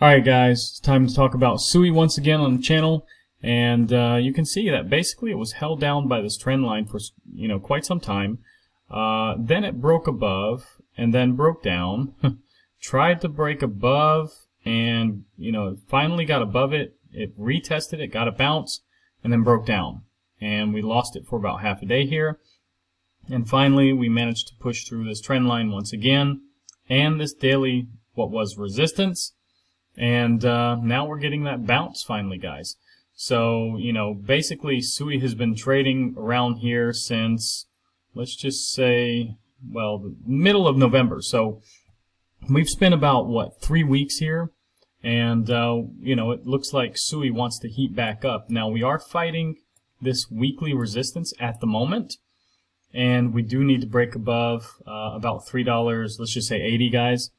Alright guys, it's time to talk about SUI once again on the channel, and you can see that basically it was held down by this trend line for quite some time. Then it broke above and then broke down, tried to break above, and it finally got above it. It retested it, got a bounce, and then broke down, and we lost it for about half a day here. And finally we managed to push through this trend line once again and this daily what was resistance. And now we're getting that bounce finally, guys. So, basically SUI has been trading around here since, let's just say, well, the middle of November. So we've spent about, 3 weeks here. And, it looks like SUI wants to heat back up. Now, we are fighting this weekly resistance at the moment. And we do need to break above about $3, let's just say 80, guys.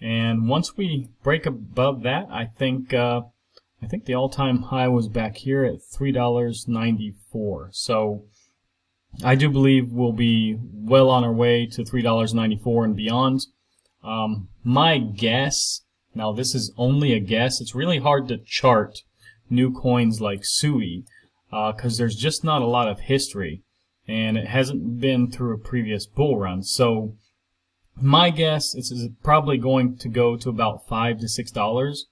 And once we break above that, I think the all-time high was back here at $3.94. So I do believe we'll be well on our way to $3.94 and beyond. My guess, now this is only a guess, it's really hard to chart new coins like SUI because there's just not a lot of history, and it hasn't been through a previous bull run. So my guess is probably going to go to about $5 to $6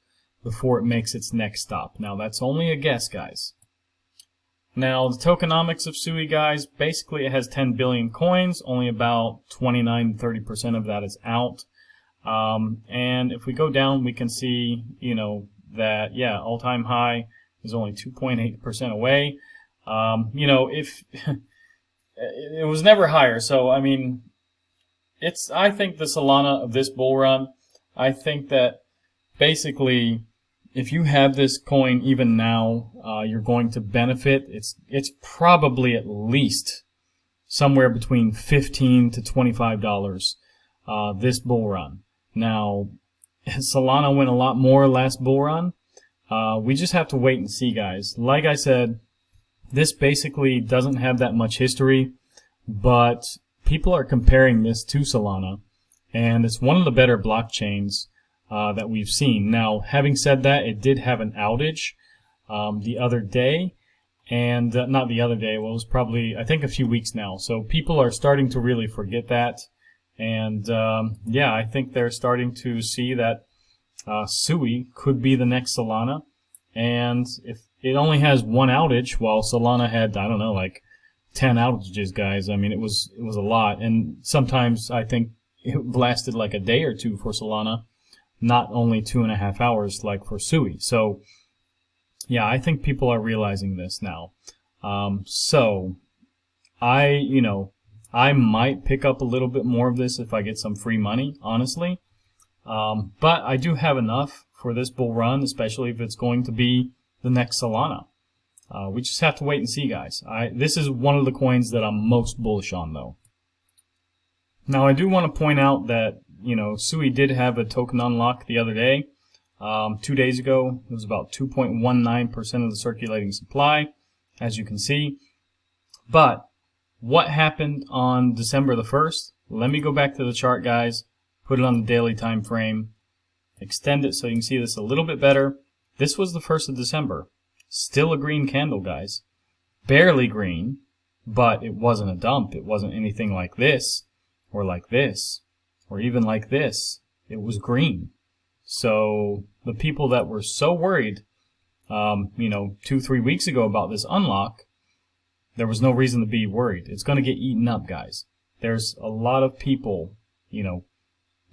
before it makes its next stop. Now that's only a guess, guys. Now the tokenomics of SUI, guys, basically it has 10 billion coins, only about 29 to 30% of that is out. And if we go down, we can see, that all-time high is only 2.8% away. If it was never higher, so I mean, I think the Solana of this bull run, I think that basically if you have this coin even now, you're going to benefit. It's probably at least somewhere between $15 to $25 this bull run. Now, Solana went a lot more last bull run. We just have to wait and see, guys. Like I said, this basically doesn't have that much history, but people are comparing this to Solana, and it's one of the better blockchains that we've seen. Now, having said that, it did have an outage the other day, and not the other day, well, it was probably, I think, a few weeks now. So people are starting to really forget that, and I think they're starting to see that SUI could be the next Solana, and if it only has one outage, while Solana had, I don't know, like 10 outages, guys. I mean, it was a lot, and sometimes I think it lasted like a day or two for Solana, not only 2.5 hours like for SUI. So yeah, I think people are realizing this now. So I might pick up a little bit more of this if I get some free money, honestly. But I do have enough for this bull run, especially if it's going to be the next Solana. We just have to wait and see, guys. This is one of the coins that I'm most bullish on, though. Now, I do want to point out that, SUI did have a token unlock the other day. 2 days ago, it was about 2.19% of the circulating supply, as you can see. But what happened on December the 1st? Let me go back to the chart, guys, put it on the daily time frame, extend it so you can see this a little bit better. This was the 1st of December. Still a green candle, guys. Barely green, but it wasn't a dump. It wasn't anything like this, or like this, or even like this. It was green. So the people that were so worried, 2-3 weeks ago about this unlock, there was no reason to be worried. It's going to get eaten up, guys. There's a lot of people,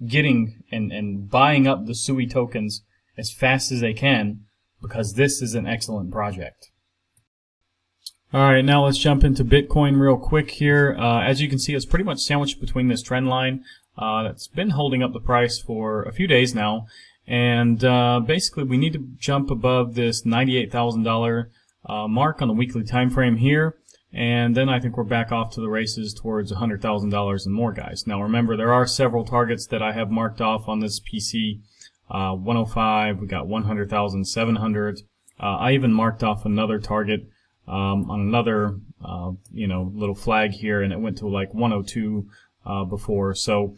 getting and buying up the SUI tokens as fast as they can, because this is an excellent project. Alright, now let's jump into Bitcoin real quick here. As you can see, it's pretty much sandwiched between this trend line that's been holding up the price for a few days now. And basically we need to jump above this $98,000 mark on the weekly time frame here. And then I think we're back off to the races towards $100,000 and more, guys. Now remember, there are several targets that I have marked off on this PC. 105, we got 100,700. I even marked off another target on another little flag here, and it went to like 102 before. So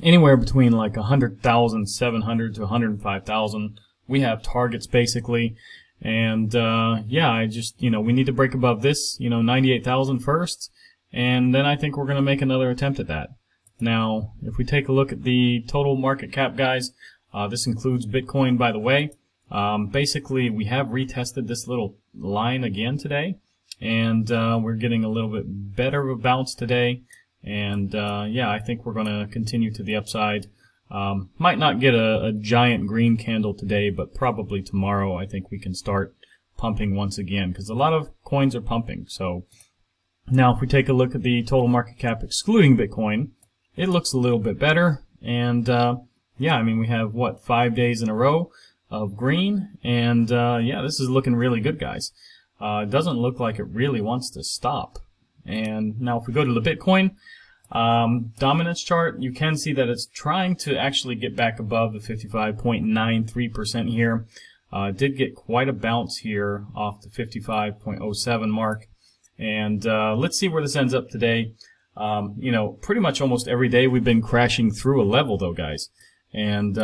anywhere between like 100,700 to 105,000. We have targets basically, and yeah, I just, we need to break above this, 98,000 first, and then I think we're going to make another attempt at that. Now, if we take a look at the total market cap, guys, this includes Bitcoin, by the way. Basically, we have retested this little line again today, and we're getting a little bit better of a bounce today. And yeah, I think we're going to continue to the upside. Might not get a giant green candle today, but probably tomorrow I think we can start pumping once again, because a lot of coins are pumping. So now if we take a look at the total market cap excluding Bitcoin, it looks a little bit better. And yeah, I mean, we have, what, 5 days in a row of green. And yeah, this is looking really good, guys. It doesn't look like it really wants to stop. And now if we go to the Bitcoin dominance chart, you can see that it's trying to actually get back above the 55.93% here. It did get quite a bounce here off the 55.07 mark. And let's see where this ends up today. Pretty much almost every day we've been crashing through a level though, guys. And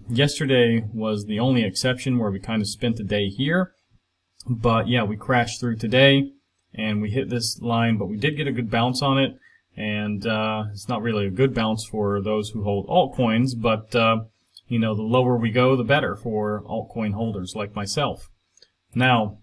yesterday was the only exception where we kind of spent the day here. But yeah, we crashed through today and we hit this line, but we did get a good bounce on it. And it's not really a good bounce for those who hold altcoins, but the lower we go, the better for altcoin holders like myself. Now,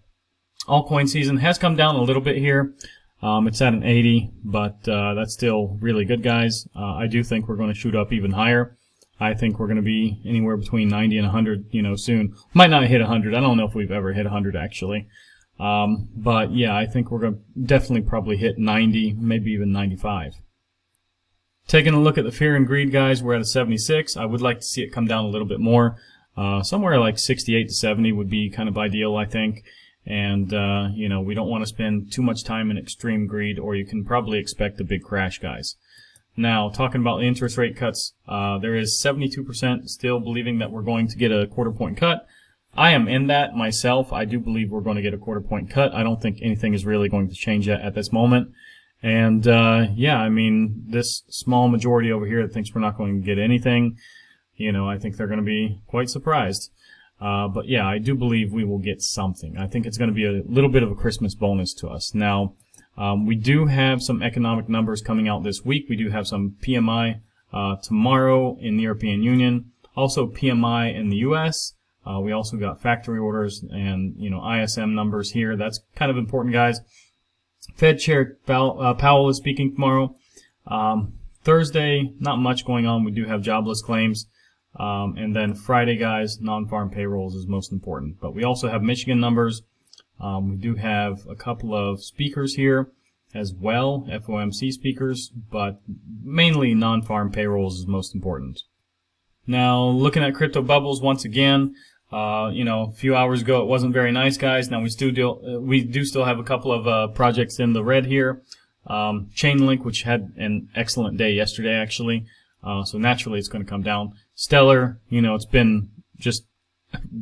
altcoin season has come down a little bit here. It's at an 80, but that's still really good, guys. I do think we're going to shoot up even higher. I think we're going to be anywhere between 90 and 100, soon. Might not hit 100. I don't know if we've ever hit 100 actually. But yeah, I think we're going to definitely probably hit 90, maybe even 95. Taking a look at the fear and greed, guys, we're at a 76. I would like to see it come down a little bit more. Somewhere like 68 to 70 would be kind of ideal, I think. And, we don't want to spend too much time in extreme greed, or you can probably expect a big crash, guys. Now, talking about interest rate cuts, there is 72% still believing that we're going to get a quarter-point cut. I am in that myself. I do believe we're going to get a quarter-point cut. I don't think anything is really going to change that at this moment. And, yeah, I mean, this small majority over here that thinks we're not going to get anything, I think they're going to be quite surprised. But yeah, I do believe we will get something. I think it's going to be a little bit of a Christmas bonus to us. Now, we do have some economic numbers coming out this week. We do have some PMI tomorrow in the European Union, also PMI in the U.S. We also got factory orders and ISM numbers here. That's kind of important, guys. Fed Chair Powell is speaking tomorrow. Thursday, not much going on. We do have jobless claims. And then Friday, guys, non-farm payrolls is most important. But we also have Michigan numbers. We do have a couple of speakers here as well, FOMC speakers, but mainly non-farm payrolls is most important. Now, looking at crypto bubbles once again, a few hours ago it wasn't very nice, guys. Now we do still have a couple of projects in the red here. Chainlink, which had an excellent day yesterday, actually. So naturally it's going to come down. Stellar, it's been just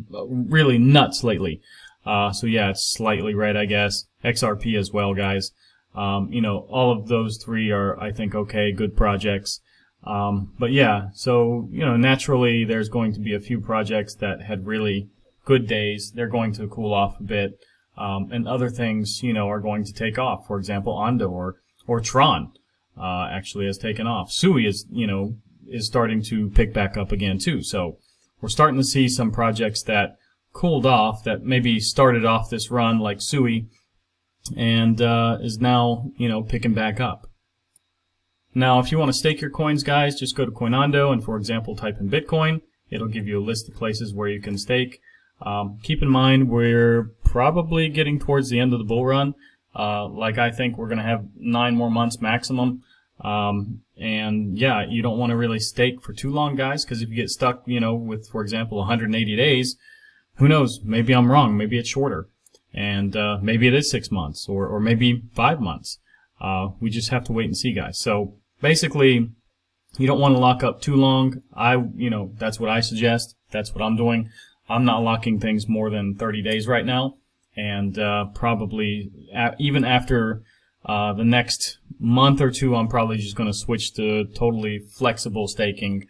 really nuts lately. So yeah, it's slightly red, I guess. XRP as well, guys. All of those three are, I think, okay, good projects. But yeah, so, naturally there's going to be a few projects that had really good days. They're going to cool off a bit. And other things, are going to take off. For example, Ondo or Tron, actually has taken off. SUI is starting to pick back up again too. So we're starting to see some projects that cooled off, that maybe started off this run like SUI and is now, picking back up. Now, if you want to stake your coins, guys, just go to Coinondo and, for example, type in Bitcoin. It'll give you a list of places where you can stake. Keep in mind, we're probably getting towards the end of the bull run. I think we're going to have 9 more months maximum. And yeah, you don't want to really stake for too long, guys, because if you get stuck, with, for example, 180 days, who knows? Maybe I'm wrong. Maybe it's shorter. And maybe it is 6 months or maybe 5 months. We just have to wait and see, guys. So basically, you don't want to lock up too long. That's what I suggest. That's what I'm doing. I'm not locking things more than 30 days right now. And probably even after The next month or two, I'm probably just going to switch to totally flexible staking,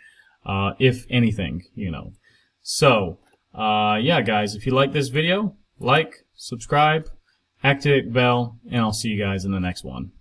if anything, you know. So, yeah, guys, if you like this video, like, subscribe, activate the bell, and I'll see you guys in the next one.